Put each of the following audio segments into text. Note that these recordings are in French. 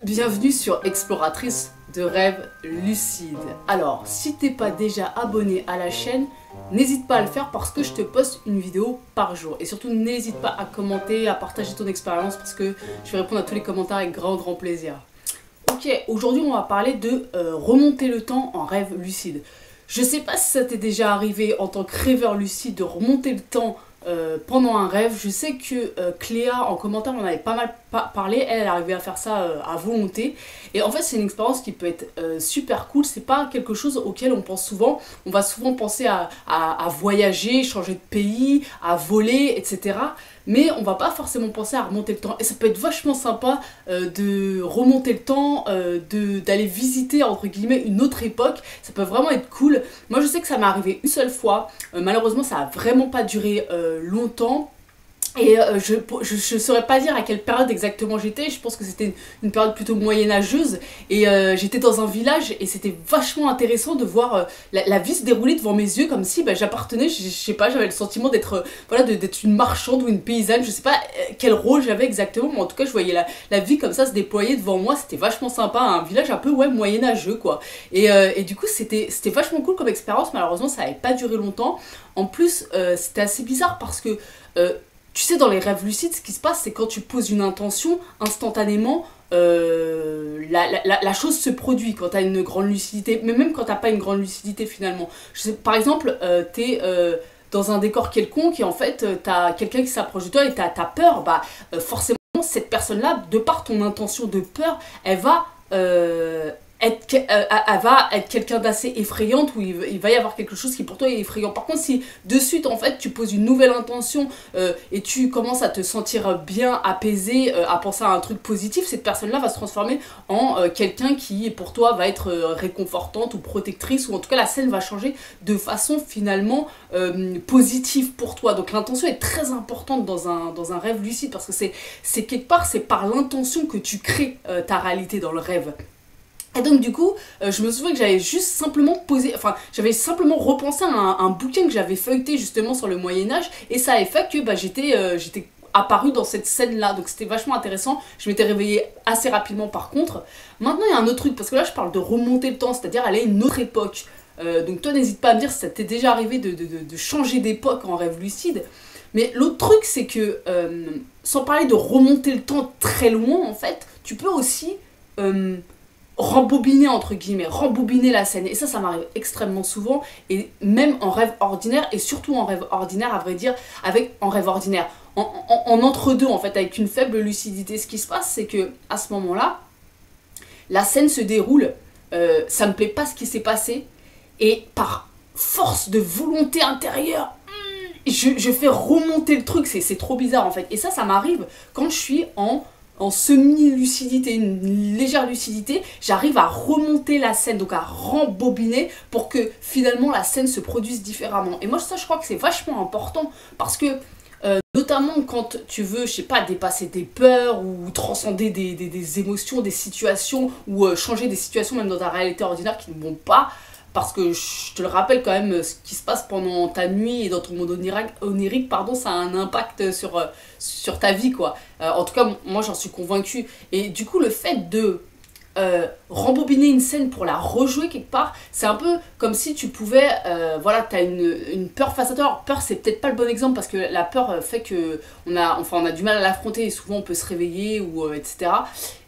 Bienvenue sur Exploratrice de rêves lucides. Alors, si t'es pas déjà abonné à la chaîne, n'hésite pas à le faire parce que je te poste une vidéo par jour. Et surtout, n'hésite pas à commenter, à partager ton expérience parce que je vais répondre à tous les commentaires avec grand plaisir. Ok, aujourd'hui on va parler de remonter le temps en rêve lucide. Je sais pas si ça t'est déjà arrivé en tant que rêveur lucide de remonter le temps pendant un rêve. Je sais que Cléa en commentaire m'en avait pas mal parlé, elle arrivait à faire ça à volonté. Et en fait c'est une expérience qui peut être super cool, c'est pas quelque chose auquel on pense souvent. On va souvent penser à voyager, changer de pays, à voler, etc. Mais on va pas forcément penser à remonter le temps. Et ça peut être vachement sympa de remonter le temps, d'aller visiter entre guillemets une autre époque. Ça peut vraiment être cool. Moi je sais que ça m'est arrivé une seule fois. Malheureusement ça a vraiment pas duré longtemps. Et je saurais pas dire à quelle période exactement j'étais. Je pense que c'était une période plutôt moyenâgeuse. Et j'étais dans un village et c'était vachement intéressant de voir la vie se dérouler devant mes yeux comme si j'appartenais, je sais pas, j'avais le sentiment d'être voilà, d'être une marchande ou une paysanne. Je sais pas quel rôle j'avais exactement, mais en tout cas je voyais la vie comme ça se déployer devant moi. C'était vachement sympa, un village un peu ouais, moyenâgeux quoi. Et du coup c'était vachement cool comme expérience. Malheureusement ça avait pas duré longtemps. En plus c'était assez bizarre parce que tu sais, dans les rêves lucides, ce qui se passe, c'est quand tu poses une intention, instantanément, la chose se produit quand tu as une grande lucidité. Mais même quand tu n'as pas une grande lucidité, finalement. Je sais, par exemple, tu es dans un décor quelconque et en fait, tu as quelqu'un qui s'approche de toi et tu as peur. Forcément, cette personne-là, de par ton intention de peur, elle va elle va être quelqu'un d'assez effrayante, où il va y avoir quelque chose qui pour toi est effrayant. Par contre, si de suite en fait tu poses une nouvelle intention et tu commences à te sentir bien, apaisé, à penser à un truc positif, cette personne-là va se transformer en quelqu'un qui pour toi va être réconfortante ou protectrice, ou en tout cas la scène va changer de façon finalement positive pour toi. Donc l'intention est très importante dans un rêve lucide, parce que c'est quelque part, c'est par l'intention que tu crées ta réalité dans le rêve. Et donc du coup, je me souviens que j'avais juste simplement posé, enfin j'avais simplement repensé à un bouquin que j'avais feuilleté justement sur le Moyen-Âge, et ça avait fait que j'étais apparue dans cette scène-là, donc c'était vachement intéressant. Je m'étais réveillée assez rapidement par contre. Maintenant il y a un autre truc, parce que là je parle de remonter le temps, c'est-à-dire aller à une autre époque. Donc toi n'hésite pas à me dire si ça t'est déjà arrivé de changer d'époque en rêve lucide. Mais l'autre truc c'est que, sans parler de remonter le temps très loin en fait, tu peux aussi rembobiner entre guillemets, rembobiner la scène. Et ça m'arrive extrêmement souvent, et même en rêve ordinaire, et surtout en rêve ordinaire à vrai dire, en rêve ordinaire, en entre-deux en fait, avec une faible lucidité. Ce qui se passe c'est que à ce moment-là, la scène se déroule, ça me plaît pas ce qui s'est passé, et par force de volonté intérieure, je fais remonter le truc, c'est trop bizarre en fait. Et ça m'arrive quand je suis en semi-lucidité, une légère lucidité, j'arrive à remonter la scène, donc à rembobiner pour que finalement la scène se produise différemment. Et moi ça je crois que c'est vachement important, parce que notamment quand tu veux, je sais pas, dépasser des peurs ou transcender des émotions, des situations, ou changer des situations même dans ta réalité ordinaire qui ne vont pas. Parce que je te le rappelle quand même, ce qui se passe pendant ta nuit et dans ton monde onirique, pardon, ça a un impact sur ta vie, quoi. En tout cas, moi j'en suis convaincue. Et du coup, le fait de rembobiner une scène pour la rejouer quelque part, c'est un peu comme si tu pouvais, voilà, t'as une peur face à toi. Alors peur c'est peut-être pas le bon exemple, parce que la peur fait que on a du mal à l'affronter, et souvent on peut se réveiller ou etc.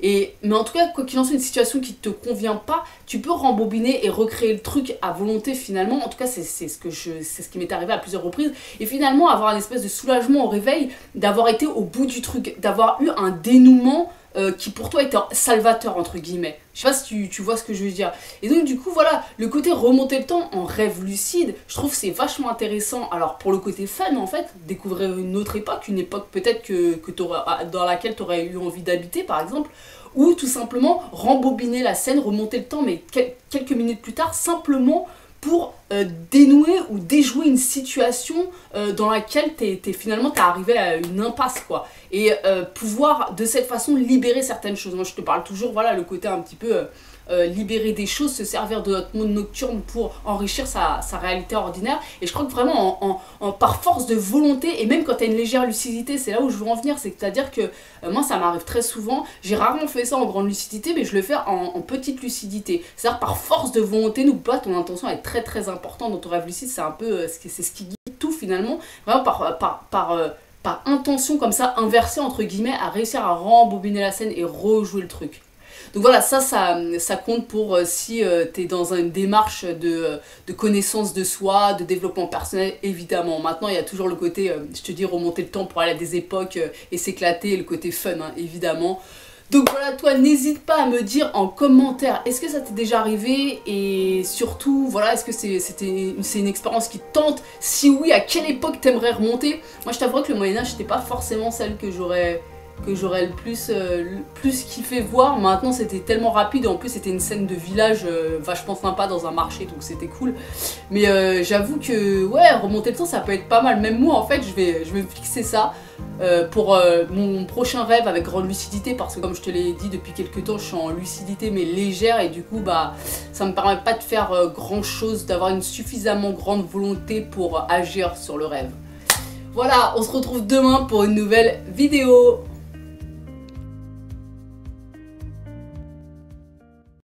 Mais en tout cas, quoi qu'il en soit, une situation qui te convient pas, tu peux rembobiner et recréer le truc à volonté finalement. En tout cas c'est ce qui m'est arrivé à plusieurs reprises, et finalement avoir un espèce de soulagement au réveil, d'avoir été au bout du truc, d'avoir eu un dénouement qui pour toi était salvateur entre guillemets. Je sais pas si tu vois ce que je veux dire. Et donc du coup voilà, le côté remonter le temps en rêve lucide, je trouve c'est vachement intéressant. Alors pour le côté fun en fait, découvrir une autre époque, une époque peut-être dans laquelle tu aurais eu envie d'habiter par exemple, ou tout simplement rembobiner la scène, remonter le temps mais quelques minutes plus tard, simplement pour dénouer ou déjouer une situation dans laquelle finalement t'es arrivé à une impasse quoi. Et pouvoir de cette façon libérer certaines choses. Moi je te parle toujours, voilà, le côté un petit peu libérer des choses, se servir de notre monde nocturne pour enrichir sa réalité ordinaire. Et je crois que vraiment par force de volonté, et même quand tu as une légère lucidité, c'est là où je veux en venir, c'est-à-dire que moi ça m'arrive très souvent, j'ai rarement fait ça en grande lucidité, mais je le fais en petite lucidité. C'est-à-dire par force de volonté, n'oublie pas, ton intention est très très importante dans ton rêve lucide, c'est un peu c'est ce qui guide tout finalement, vraiment par intention comme ça, inversée entre guillemets, à réussir à rembobiner la scène et rejouer le truc. Donc voilà, ça compte pour si tu es dans une démarche de connaissance de soi, de développement personnel, évidemment. Maintenant, il y a toujours le côté, je te dis, remonter le temps pour aller à des époques et s'éclater, le côté fun, hein, évidemment. Donc voilà, toi, n'hésite pas à me dire en commentaire, est-ce que ça t'est déjà arrivé? Et surtout, voilà, est-ce que c'est une expérience qui te tente? Si oui, à quelle époque t'aimerais remonter? Moi, je t'avoue que le Moyen-Âge, c'était pas forcément celle que j'aurais le plus kiffé voir. Maintenant c'était tellement rapide, et en plus c'était une scène de village vachement sympa dans un marché, donc c'était cool. Mais j'avoue que ouais, remonter le temps ça peut être pas mal. Même moi en fait je vais me fixer ça pour mon prochain rêve avec grande lucidité, parce que comme je te l'ai dit depuis quelques temps, je suis en lucidité mais légère, et du coup bah ça me permet pas de faire grand chose, d'avoir une suffisamment grande volonté pour agir sur le rêve. Voilà, on se retrouve demain pour une nouvelle vidéo.